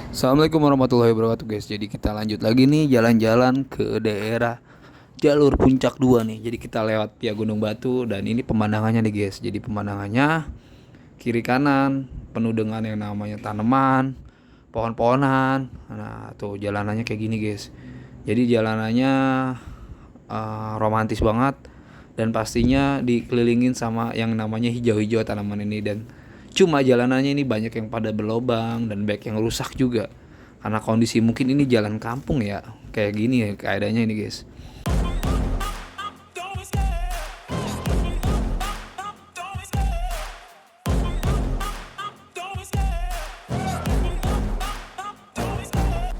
Assalamualaikum warahmatullahi wabarakatuh guys. Jadi kita lanjut lagi nih jalan-jalan ke daerah jalur puncak 2 nih. Jadi kita lewat via Gunung Batu dan ini pemandangannya nih guys. Jadi pemandangannya kiri kanan penuh dengan yang namanya tanaman, pohon-pohonan. Nah, tuh jalanannya kayak gini guys. Jadi jalanannya romantis banget dan pastinya dikelilingin sama yang namanya hijau-hijau tanaman ini. Dan cuma jalanannya ini banyak yang pada berlobang dan banyak yang rusak juga karena kondisi mungkin ini jalan kampung ya, kayak gini ya keadaannya ini guys.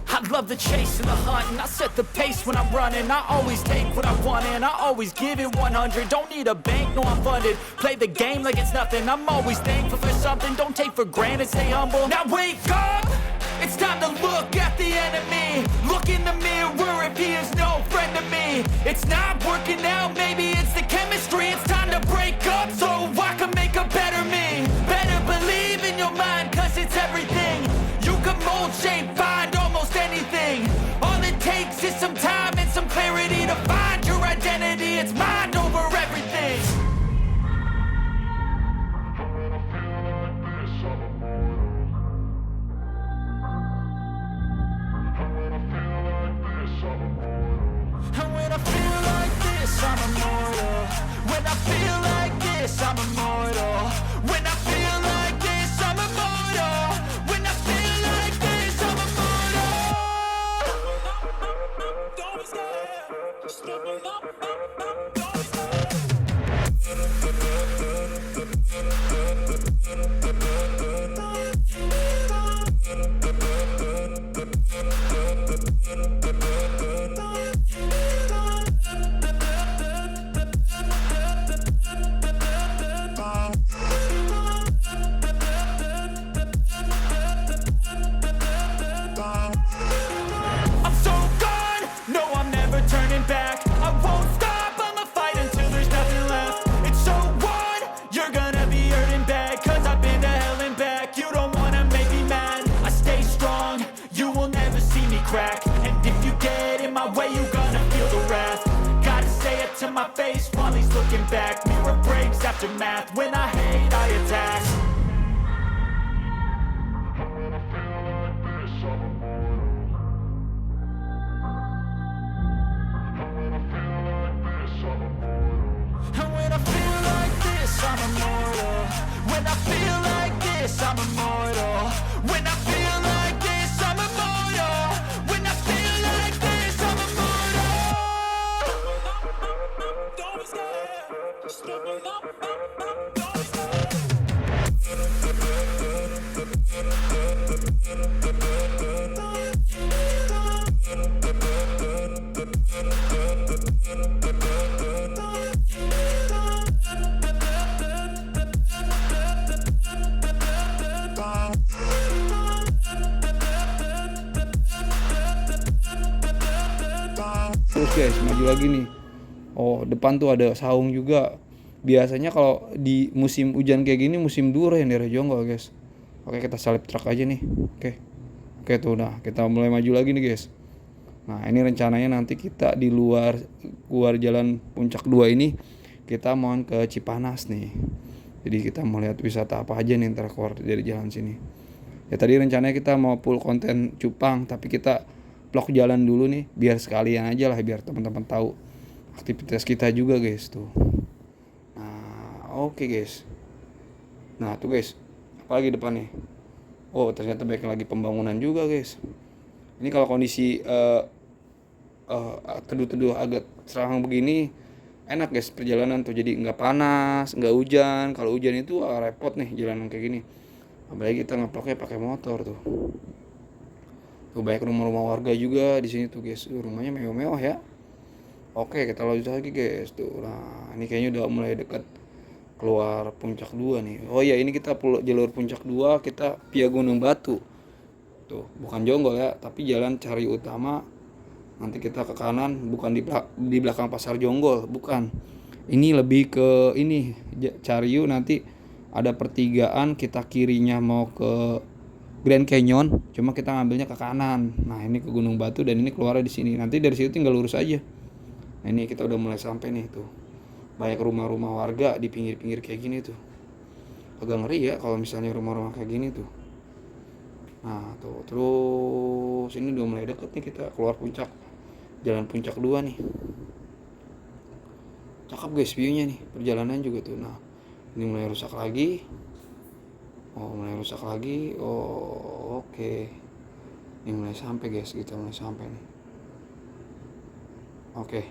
I love the chase and the hunt, and I set the pace when I'm running. I always take what I want and I always give it 100. Don't need a bank, no I'm funded. Play the game like it's nothing. I'm always thankful for something. Don't take for granted, stay humble. Now wake up! It's time to look at the enemy. Look in the mirror if he is no friend to me. It's not working out, maybe it's the chemistry. It's time to break up so I can make a better me. Better believe in your mind, cause it's everything. You can mold, shape, find almost anything. All it takes is some time and some clarity to find your identity. It's mind over everything. And when I feel like this, I'm immortal. When I feel like this, I'm immortal. When I feel like this, I'm immortal. When I feel like this, I'm immortal. Don't be scared. Just level up. Don't be scared. I'm so gone, no I'm never turning back. I won't stop, I'ma fight until there's nothing left. It's so on, you're gonna be hurting bad. Cause I've been to hell and back. You don't wanna make me mad. I stay strong, you will never see me crack. And if you get in my way, you gonna feel the wrath. Gotta say it to my face while he's looking back. Mirror breaks after math, when I hate I attack. And when I feel like this, I'm immortal. When I feel like this, I'm immortal. When I feel like this, I'm immortal. When I feel like this, I'm immortal. Don't be scared. Just level up. Don't be scared. Terus guys, maju lagi nih. Oh, depan tuh ada saung juga. Biasanya kalau di musim hujan kayak gini musim durian daerah Jonggol guys. Oke, kita salip truk aja nih. Oke tuh, nah kita mulai maju lagi nih guys. Nah, ini rencananya nanti kita di luar jalan puncak 2 ini kita mau ke Cipanas nih. Jadi kita mau lihat wisata apa aja nih ntar keluar dari jalan sini. Ya tadi rencananya kita mau full konten cupang, tapi kita vlog jalan dulu nih biar sekalian aja lah, biar teman-teman tahu aktivitas kita juga guys tuh. Nah, oke guys. Nah, tuh guys. Apalagi depan nih. Oh, ternyata banyak lagi pembangunan juga guys. Ini kalau kondisi teduh-teduh agak serang begini enak guys perjalanan tuh, jadi nggak panas, nggak hujan. Kalau hujan itu repot nih jalanan kayak gini. Apalagi kita ngevlognya pakai motor tuh. Tuh banyak rumah-rumah warga juga di sini tuh guys. Rumahnya mewah-mewah ya. Oke, kita lanjut lagi guys tuh. Nah, ini kayaknya udah mulai dekat keluar puncak 2 nih. Oh ya, ini kita jalur puncak 2, kita via Gunung Batu. Tuh, bukan Jonggol ya, tapi jalan cari utama. Nanti kita ke kanan, bukan di belakang pasar Jonggol, bukan. Ini lebih ke ini Cariu, nanti ada pertigaan, kita kirinya mau ke Grand Canyon, cuma kita ngambilnya ke kanan. Nah ini ke Gunung Batu dan ini keluarnya di sini. Nanti dari situ tinggal lurus aja. Nah ini kita udah mulai sampai nih tuh. Banyak rumah-rumah warga di pinggir-pinggir kayak gini tuh. Agak ngeri ya kalau misalnya rumah-rumah kayak gini tuh. Nah tuh terus ini udah mulai deket nih kita keluar puncak. Jalan puncak 2 nih. Cakep guys view-nya nih. Perjalanan juga tuh. Nah ini mulai rusak lagi. Oke. Ini mulai sampai guys, kita mulai sampai nih. Oke.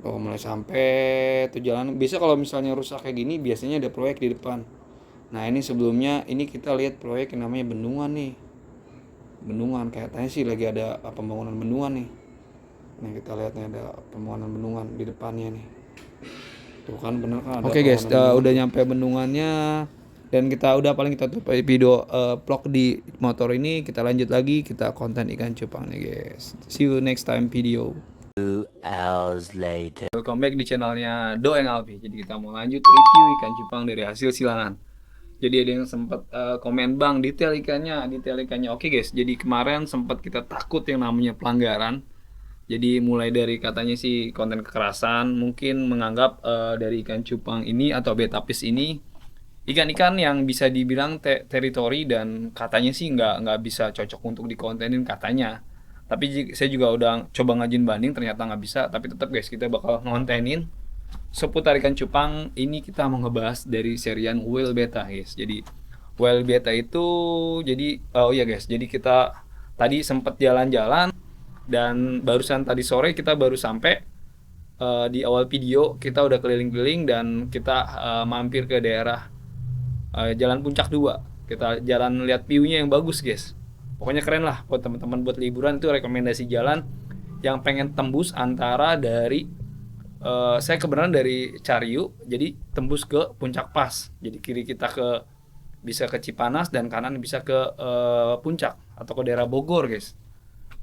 Mulai sampai tuh jalan. Biasa kalau misalnya rusak kayak gini biasanya ada proyek di depan. Nah ini sebelumnya ini kita lihat proyek yang namanya bendungan nih. Bendungan kayaknya sih lagi ada pembangunan bendungan nih. Nah kita lihat nih ada pembangunan bendungan di depannya nih. Tuh kan bener kan ada. Oke guys, udah nyampe bendungannya dan kita tutup video vlog di motor ini. Kita lanjut lagi, kita konten ikan cupang nih guys. See you next time video. 2 hours later. Welcome back di channelnya Doeng Alfi. Jadi kita mau lanjut review ikan cupang dari hasil silangan. Jadi ada yang sempat komen, bang detail ikannya. Oke guys, jadi kemarin sempat kita takut yang namanya pelanggaran. Jadi mulai dari katanya sih konten kekerasan, mungkin menganggap dari ikan cupang ini atau betapis ini ikan-ikan yang bisa dibilang teritori dan katanya sih nggak bisa cocok untuk dikontenin katanya. Tapi saya juga udah coba ngajin banding, ternyata nggak bisa. Tapi tetap guys, kita bakal ngontenin seputar ikan cupang. Ini kita mau ngebahas dari serian whale beta guys. Jadi whale beta itu jadi guys, jadi kita tadi sempat jalan-jalan. Dan barusan tadi sore kita baru sampai di awal video kita udah keliling-keliling dan kita mampir ke daerah Jalan Puncak 2. Kita jalan lihat view-nya yang bagus guys. Pokoknya keren lah buat teman-teman buat liburan, itu rekomendasi jalan yang pengen tembus antara dari saya kebenaran dari Cariu, jadi tembus ke Puncak Pas. Jadi kiri kita bisa ke Cipanas dan kanan bisa ke Puncak atau ke daerah Bogor guys.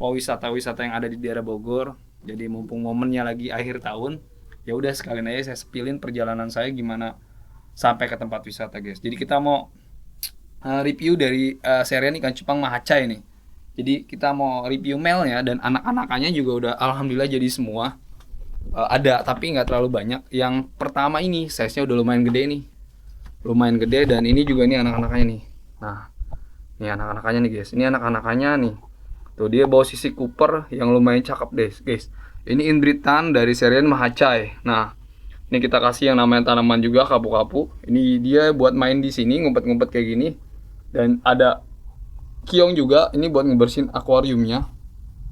Mau wisata-wisata yang ada di daerah Bogor. Jadi mumpung momennya lagi akhir tahun, ya udah sekalian aja saya sepilin perjalanan saya gimana sampai ke tempat wisata guys. Jadi kita mau review dari serian ikan cupang Mahacai nih. Jadi kita mau review male-nya dan anak-anakannya juga udah alhamdulillah jadi semua. Ada tapi nggak terlalu banyak. Yang pertama ini size-nya udah lumayan gede nih. Lumayan gede dan ini juga nih anak-anakannya nih. Nah, ini anak-anakannya nih guys. Ini anak-anakannya nih. Tuh dia bawa sisi Cooper yang lumayan cakep deh guys. Ini inbreedan dari serian Mahacai. Nah, ini kita kasih yang namanya tanaman juga, kapu-kapu. Ini dia buat main di sini, ngumpet-ngumpet kayak gini. Dan ada kiong juga, ini buat ngebersihin akuariumnya.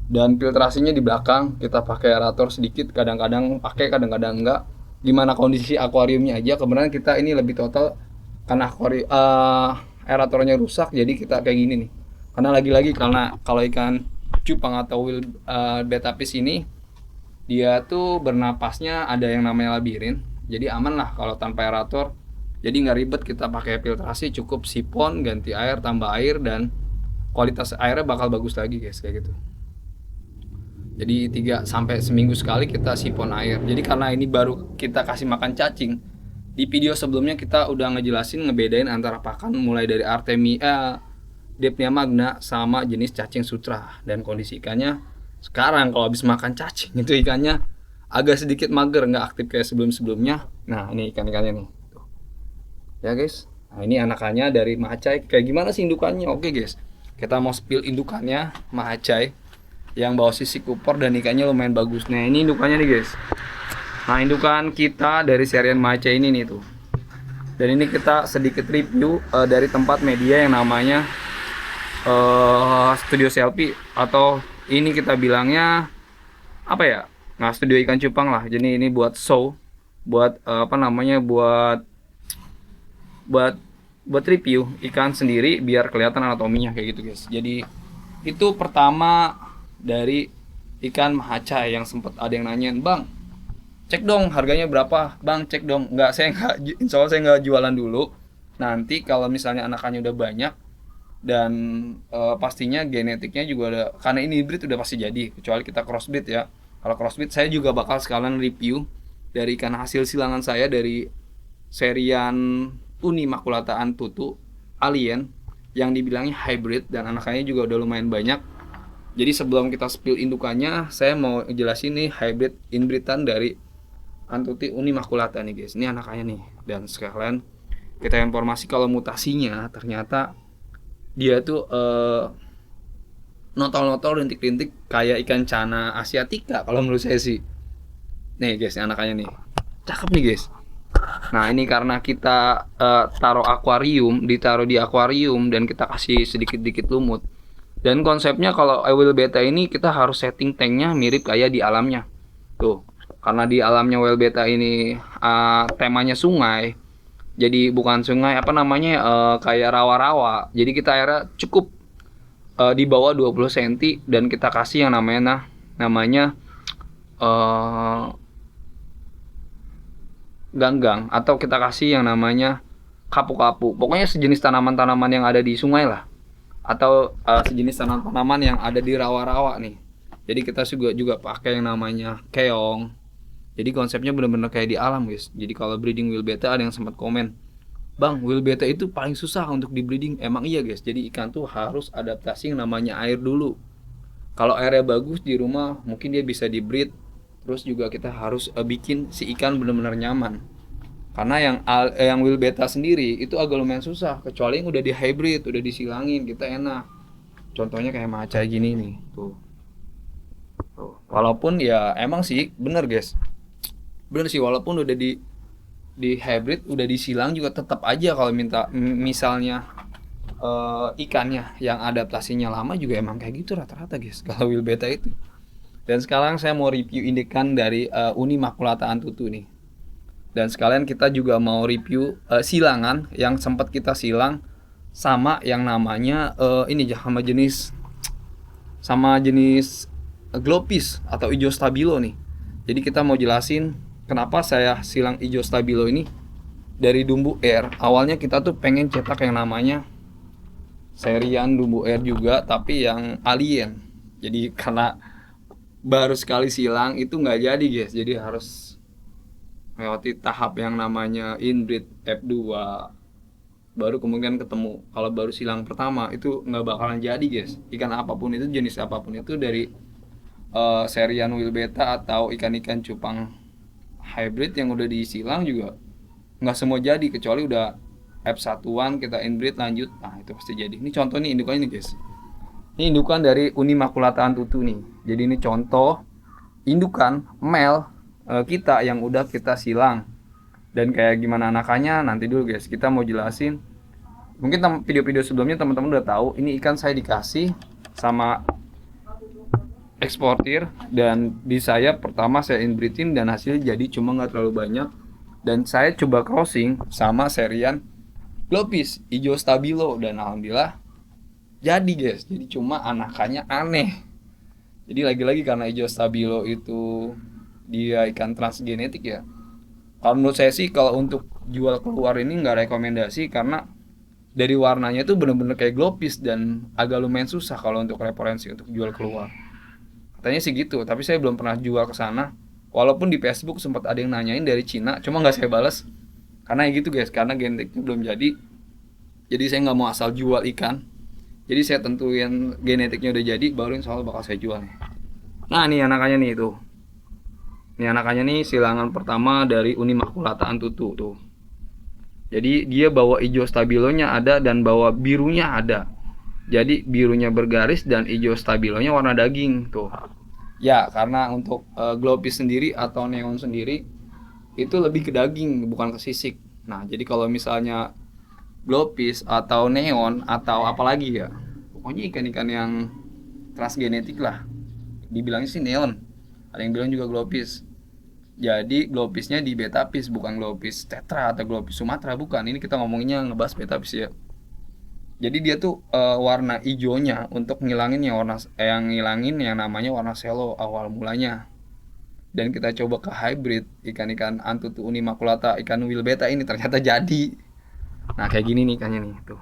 Dan filtrasinya di belakang, kita pakai aerator sedikit, kadang-kadang pakai, kadang-kadang enggak. Gimana kondisi akuariumnya aja. Kebenaran kita ini lebih total karena aeratornya rusak, jadi kita kayak gini nih. Karena lagi-lagi karena kalau ikan cupang atau whale betapis ini dia tuh bernapasnya ada yang namanya labirin, jadi aman lah kalau tanpa aerator. Jadi nggak ribet, kita pakai filtrasi, cukup sipon, ganti air, tambah air, dan kualitas airnya bakal bagus lagi guys kayak gitu. Jadi 3 sampai seminggu sekali kita sipon air. Jadi karena ini baru kita kasih makan cacing, di video sebelumnya kita udah ngejelasin ngebedain antara pakan mulai dari Artemia, Depnia magna sama jenis cacing sutra. Dan kondisi ikannya sekarang kalau habis makan cacing itu ikannya agak sedikit mager, nggak aktif kayak sebelum-sebelumnya. Nah ini ikan-ikannya nih tuh. Ya guys, nah ini anakannya dari Mahacai. Kayak gimana sih indukannya? Oke guys, kita mau spill indukannya Mahacai yang bawa sisi Cooper dan ikannya lumayan bagus. Nah ini indukannya nih guys. Nah indukan kita dari serian Mahacai ini nih tuh. Dan ini kita sedikit review dari tempat media yang namanya Studio Selfie, atau ini kita bilangnya apa ya? Nah, studio ikan cupang lah. Jadi ini buat show, buat buat review ikan sendiri biar kelihatan anatominya kayak gitu guys. Jadi itu pertama dari ikan Mahacai yang sempat ada yang nanyain, bang cek dong harganya berapa, bang cek dong. Insya Allah saya nggak jualan dulu. Nanti kalau misalnya anakannya udah banyak dan pastinya genetiknya juga ada, karena ini hybrid udah pasti jadi, kecuali kita crossbreed ya. Kalau crossbreed saya juga bakal sekalian review dari ikan hasil silangan saya dari serian Uni Maculata Antutu Alien. yang dibilangnya hybrid dan anakannya juga udah lumayan banyak. Jadi sebelum kita spill indukannya, saya mau jelasin nih hybrid inbreedan dari Antuti unimaculata nih guys. Ini anakannya nih. Dan sekalian kita informasi kalau mutasinya ternyata dia tuh notol-notol rintik-rintik kayak ikan cana asiatica kalau menurut saya sih. Nih guys, ini anakannya nih. Cakep nih guys. Nah ini karena kita ditaruh di akuarium dan kita kasih sedikit-sedikit lumut. Dan konsepnya kalau whale beta ini kita harus setting tanknya mirip kayak di alamnya. Tuh, karena di alamnya whale beta ini temanya sungai. Jadi bukan sungai kayak rawa-rawa. Jadi kita airnya cukup di bawah 20 cm dan kita kasih yang namanya ganggang atau kita kasih yang namanya kapu-kapu. Pokoknya sejenis tanaman-tanaman yang ada di sungai lah. Atau sejenis tanaman-tanaman yang ada di rawa-rawa nih. Jadi kita juga pakai yang namanya keong. Jadi konsepnya benar-benar kayak di alam guys. Jadi kalau breeding whale beta ada yang sempat komen, "Bang, whale beta itu paling susah untuk di breeding." Emang iya guys. Jadi ikan tuh harus adaptasi yang namanya air dulu. Kalau airnya bagus di rumah, mungkin dia bisa di breed. Terus juga kita harus bikin si ikan benar-benar nyaman. Karena yang whale beta sendiri itu agak lumayan susah, kecuali yang udah di hybrid, udah disilangin, kita enak. Contohnya kayak maca gini nih, tuh. Walaupun ya emang sih bener guys. Bener sih, walaupun udah di hybrid, udah disilang juga tetap aja kalau misalnya ikannya yang adaptasinya lama juga emang kayak gitu rata-rata guys kalau whale beta itu. Dan sekarang saya mau review indukan dari Unimaculata Antutu nih. Dan sekalian kita juga mau review silangan yang sempat kita silang sama yang namanya sama jenis glopis atau ijo stabilo nih. Jadi kita mau jelasin kenapa saya silang ijo stabilo ini dari Dumbu Air. Awalnya kita tuh pengen cetak yang namanya serian Dumbu Air juga, tapi yang alien. Jadi karena baru sekali silang itu nggak jadi guys. Jadi harus melewati tahap yang namanya inbreed F2 baru kemungkinan ketemu. Kalau baru silang pertama itu nggak bakalan jadi guys. Ikan apapun itu, jenis apapun itu dari serian whale beta atau ikan-ikan cupang hybrid yang udah disilang juga nggak semua jadi, kecuali udah F1-an kita inbreed lanjut, nah itu pasti jadi. Ini contoh nih indukannya nih guys. Ini indukan dari Unimaculata Antutu nih. Jadi ini contoh indukan male kita yang udah kita silang. Dan kayak gimana anakannya nanti dulu guys, kita mau jelasin. Mungkin video-video sebelumnya teman-teman udah tahu, ini ikan saya dikasih sama eksportir dan di saya pertama saya inbreedin dan hasilnya jadi cuma nggak terlalu banyak. Dan saya coba crossing sama serian glopis ijo stabilo dan alhamdulillah jadi guys. Jadi cuma anakannya aneh. Jadi lagi-lagi karena ijo stabilo itu dia ikan transgenetik ya. Kalau menurut saya sih kalau untuk jual keluar ini nggak rekomendasi karena dari warnanya itu bener-bener kayak glopis dan agak lumayan susah kalau untuk referensi untuk jual keluar. Katanya sih gitu, tapi saya belum pernah jual ke sana. Walaupun di Facebook sempat ada yang nanyain dari Cina, cuma nggak saya balas karena ya gitu guys, karena genetiknya belum jadi. Jadi saya nggak mau asal jual ikan. Jadi saya tentuin genetiknya udah jadi, baru insya Allah bakal saya jual nih. Nah nih anakannya nih tuh. Ini anakannya nih silangan pertama dari Unimaculata Antutu tuh. Jadi dia bawa ijo stabilonya ada dan bawa birunya ada. Jadi birunya bergaris dan ijo stabilonya warna daging tuh. Ya karena untuk glopis sendiri atau neon sendiri itu lebih ke daging bukan ke sisik. Nah jadi kalau misalnya glopis atau neon atau apalagi ya, pokoknya ikan-ikan yang transgenetik lah. Dibilangnya sih neon. Ada yang bilang juga glopis. Jadi glopisnya di betapis bukan glopis tetra atau glopis Sumatera, bukan. Ini kita ngomonginnya ngebahas betapis ya. Jadi dia tuh warna hijaunya untuk ngilangin yang namanya warna selo awal mulanya. Dan kita coba ke hybrid ikan-ikan Antutu Unimaculata, ikan whale beta ini ternyata jadi. Nah kayak gini nih ikannya nih tuh.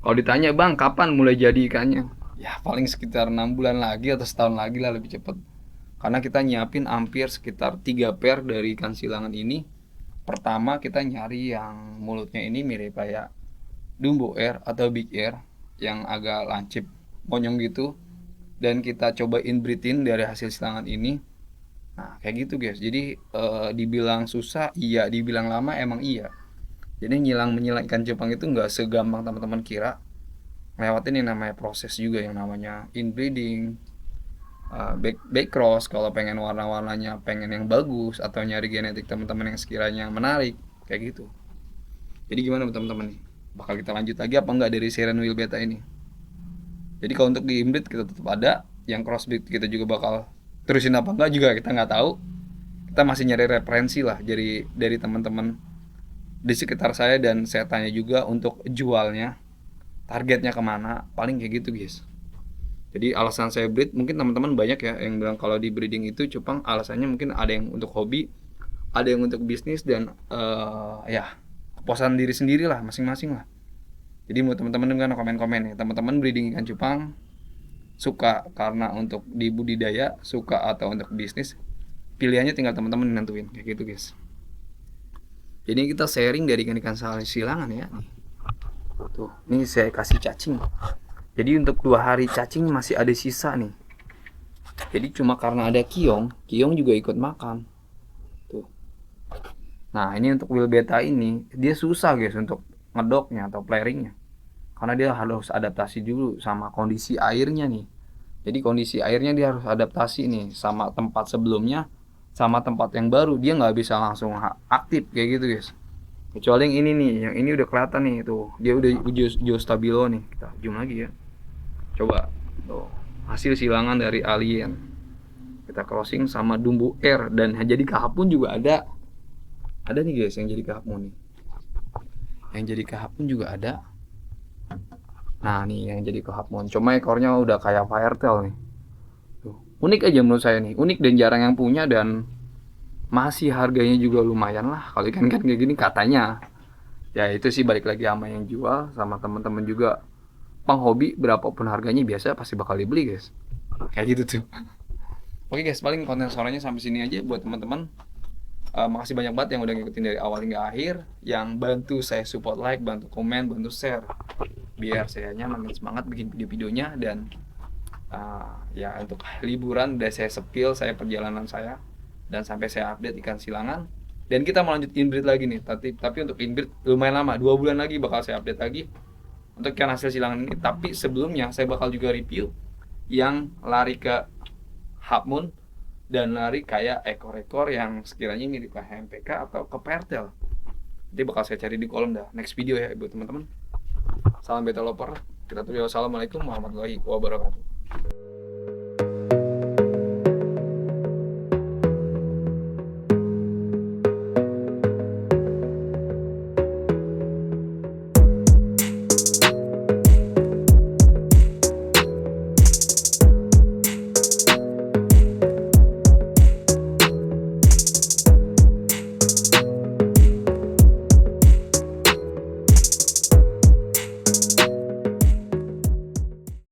Kalau ditanya bang kapan mulai jadi ikannya? Ya paling sekitar 6 bulan lagi atau setahun lagi lah, lebih cepat. Karena kita nyiapin hampir sekitar 3 pair dari ikan silangan ini. Pertama kita nyari yang mulutnya ini mirip kayak Dumbo Air atau Big Air yang agak lancip monyong gitu, dan kita coba inbreedin dari hasil silangan ini. Nah kayak gitu guys, jadi dibilang susah iya, dibilang lama emang iya. Jadi nyilang menyilang ikan cupang itu nggak segampang teman-teman kira. Lewatin yang namanya proses juga, yang namanya inbreeding, back cross kalau pengen warna-warnanya pengen yang bagus, atau nyari genetik teman-teman yang sekiranya menarik kayak gitu. Jadi gimana teman-teman nih, bakal kita lanjut lagi apa enggak dari Syrian Wheel Beta ini? Jadi kalau untuk di inbreed kita tetap ada, yang crossbreed kita juga bakal terusin apa enggak juga kita nggak tahu. Kita masih nyari referensi lah dari teman-teman di sekitar saya, dan saya tanya juga untuk jualnya, targetnya kemana, paling kayak gitu guys. Jadi alasan saya breed, mungkin teman-teman banyak ya yang bilang kalau di breeding itu cupang alasannya mungkin ada yang untuk hobi, ada yang untuk bisnis, dan ya kepuasan diri sendiri lah masing-masing lah. Jadi mau teman-teman dengan komen-komen ya, teman-teman breeding ikan cupang suka karena untuk di budidaya, suka atau untuk bisnis, pilihannya tinggal teman-teman nentuin kayak gitu guys. Jadi kita sharing dari ikan-ikan silangan ya. Tuh, ini saya kasih cacing. Jadi untuk 2 hari cacing masih ada sisa nih. Jadi cuma karena ada kiong juga ikut makan. Tuh. Nah ini untuk wheel beta ini, dia susah guys untuk ngedoknya atau flaringnya. Karena dia harus adaptasi dulu sama kondisi airnya nih. Jadi kondisi airnya dia harus adaptasi nih sama tempat sebelumnya, sama tempat yang baru. Dia nggak bisa langsung aktif kayak gitu guys. Kecuali yang ini nih, yang ini udah kelihatan nih tuh, dia udah hijau stabilo nih. Kita zoom lagi ya. Coba tuh, hasil silangan dari alien. Kita crossing sama Dumbo Air, dan jadi kahapun juga ada. Ada nih guys yang jadi kahapun nih. Yang jadi kahapun juga ada. Nah nih yang jadi kahapun. Cuma ekornya udah kayak firetail nih. Tuh, unik aja menurut saya nih, unik dan jarang yang punya, dan masih harganya juga lumayan lah kalau ikan-ikan kayak gini katanya. Ya itu sih balik lagi sama yang jual, sama teman-teman juga. Penghobi berapapun harganya biasa pasti bakal dibeli guys. Kayak gitu tuh. Oke guys, paling konten suaranya sampai sini aja buat teman-teman. Makasih banyak banget yang udah ngikutin dari awal hingga akhir, yang bantu saya support, like, bantu komen, bantu share, biar saya makin semangat bikin video-videonya. Dan ya untuk liburan udah saya sepil, saya perjalanan saya, dan sampai saya update ikan silangan. Dan kita mau lanjut inbreed lagi nih, tapi untuk inbreed lumayan lama, 2 bulan lagi bakal saya update lagi untuk ikan hasil silangan ini. Tapi sebelumnya saya bakal juga review yang lari ke half moon dan lari kayak ekor-ekor yang sekiranya mirip ke HMPK atau ke pertel. Nanti bakal saya cari di kolom dah, next video ya buat teman-teman. Salam beta loper. Kita tuh, wassalamualaikum warahmatullahi wabarakatuh.